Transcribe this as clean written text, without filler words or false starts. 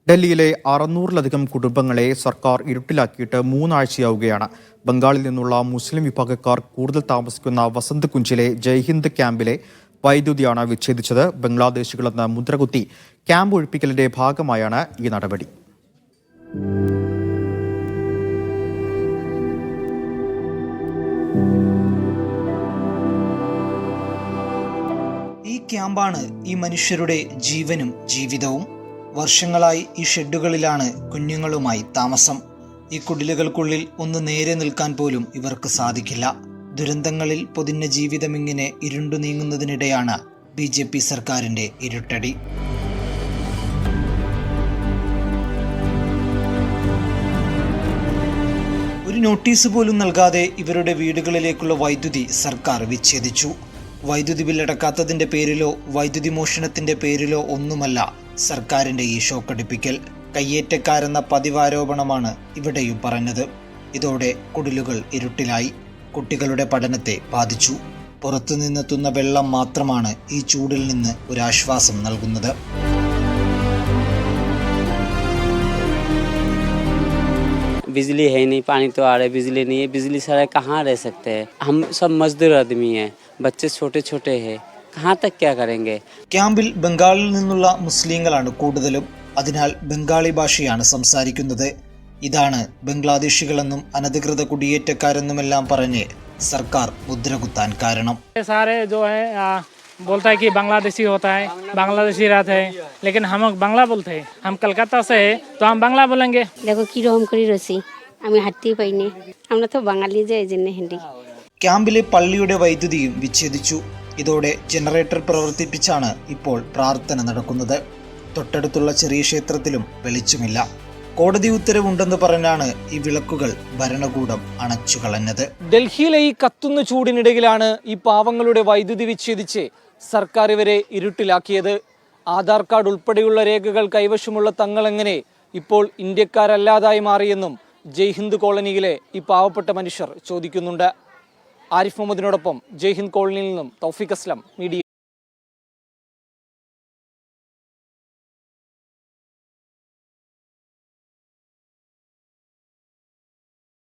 ഡൽഹിയിലെ 600-ലധികം കുടുംബങ്ങളെ സർക്കാർ ഇരുട്ടിലാക്കിയിട്ട് 3 ആഴ്ചയാവുകയാണ്. ബംഗാളിൽ നിന്നുള്ള മുസ്ലിം വിഭാഗക്കാർ കൂടുതൽ താമസിക്കുന്ന വസന്ത് കുഞ്ചിലെ ജയ്ഹിന്ദ് ക്യാമ്പിലെ വൈദ്യുതിയാണ് വിച്ഛേദിച്ചത്. ബംഗ്ലാദേശികളെന്ന് മുദ്രകുത്തി ക്യാമ്പ് ഒഴിപ്പിക്കലിന്റെ ഭാഗമായാണ് ഈ നടപടി. ഈ ക്യാമ്പാണ് ഈ മനുഷ്യരുടെ ജീവനും ജീവിതവും. വർഷങ്ങളായി ഈ ഷെഡുകളിലാണ് കുഞ്ഞുങ്ങളുമായി താമസം. ഈ കുടിലുകൾക്കുള്ളിൽ ഒന്ന് നേരെ നിൽക്കാൻ പോലും ഇവർക്ക് സാധിക്കില്ല. ദുരന്തങ്ങളിൽ പൊതിഞ്ഞ ജീവിതം ഇങ്ങനെ ഇരുണ്ടു നീങ്ങുന്നതിനിടെയാണ് BJP സർക്കാരിന്റെ ഇരുട്ടടി. ഒരു നോട്ടീസ് പോലും നൽകാതെ ഇവരുടെ വീടുകളിലേക്കുള്ള വൈദ്യുതി സർക്കാർ വിച്ഛേദിച്ചു. വൈദ്യുതി ബില്ലടക്കാത്തതിന്റെ പേരിലോ വൈദ്യുതി മോഷണത്തിന്റെ പേരിലോ ഒന്നുമല്ല സർക്കാരിന്റെ ഈ ഷോക്കടിപ്പിക്കൽ. കയ്യേറ്റക്കാരെന്ന പതിവാരോപണമാണ് ഇവിടെയും പറഞ്ഞത്. ഇതോടെ കുടിലുകൾ ഇരുട്ടിലായി. കുട്ടികളുടെ പഠനത്തെ ബാധിച്ചു. പുറത്തുനിന്നെത്തുന്ന വെള്ളം മാത്രമാണ് ഈ ചൂടിൽ നിന്ന് ഒരാശ്വാസം നൽകുന്നത്. बिजली है नहीं, पानी तो आ रहा है, बिजली नहीं है, बिजली सारा कहाँ रह सकते हैं। हम सब मजदूर आदमी हैं, बच्चे छोटे छोटे हैं, कहाँ तक क्या करेंगे। ക്യാമ്പിൽ ബംഗാളിൽ നിന്നുള്ള മുസ്ലിങ്ങളാണ് കൂടുതലും. അതിനാൽ ബംഗാളി ഭാഷയാണ് സംസാരിക്കുന്നത്. ഇതാണ് ബംഗ്ലാദേശികളെന്നും അനധികൃത കുടിയേറ്റക്കാരെന്നുമെല്ലാം പറഞ്ഞ് സർക്കാർ മുദ്രകുത്താൻ കാരണം. बोलता है कि बांग्लादेशी होता है, बांग्लादेशी रहते हैं, लेकिन हम बांग्ला बोलते हैं। हम कलकत्ता से है तो हम बांग्ला बोलेंगे। देखो কিরকম করে রয়েছি, আমি হাঁটতেই পাইনি। আমরা তো বাঙালি যে এই জন্য হিন্দি. ക്യാമ്പിലെ പള്ളിയുടെ വൈദ്യുതിയും വിച്ഛേദിച്ചു. ഇതോടെ ജനറേറ്റർ പ്രവർത്തിപ്പിച്ചാണ് ഇപ്പോൾ പ്രാർത്ഥന നടക്കുന്നത്. തൊട്ടടുത്തുള്ള ചെറിയ ക്ഷേത്രത്തിലും വെളിച്ചമില്ല. കോടതി ഉത്തരവുണ്ടെന്ന് പറഞ്ഞാണ് ഈ വിളക്കുകൾ ഭരണകൂടം അണച്ചുകളഞ്ഞത്. ഡൽഹിയിലെ ഈ കത്തുന്ന ചൂടിനിടയിലാണ് ഈ പാവങ്ങളുടെ വൈദ്യുതി വിച്ഛേദിച്ച് സർക്കാർ ഇവരെ ഇരുട്ടിലാക്കിയത്. ആധാർ കാർഡ് ഉൾപ്പെടെയുള്ള രേഖകൾ കൈവശമുള്ള തങ്ങളെങ്ങനെ ഇപ്പോൾ ഇന്ത്യക്കാരല്ലാതായി മാറിയെന്നും ജയ്ഹിന്ദ് കോളനിയിലെ ഈ പാവപ്പെട്ട മനുഷ്യർ ചോദിക്കുന്നുണ്ട്. ആരിഫ് മുഹമ്മദിനോടൊപ്പം ജയ്ഹിന്ദ് കോളനിയിൽ നിന്നും തൗഫീഖ് അസ്ലം, മീഡിയ.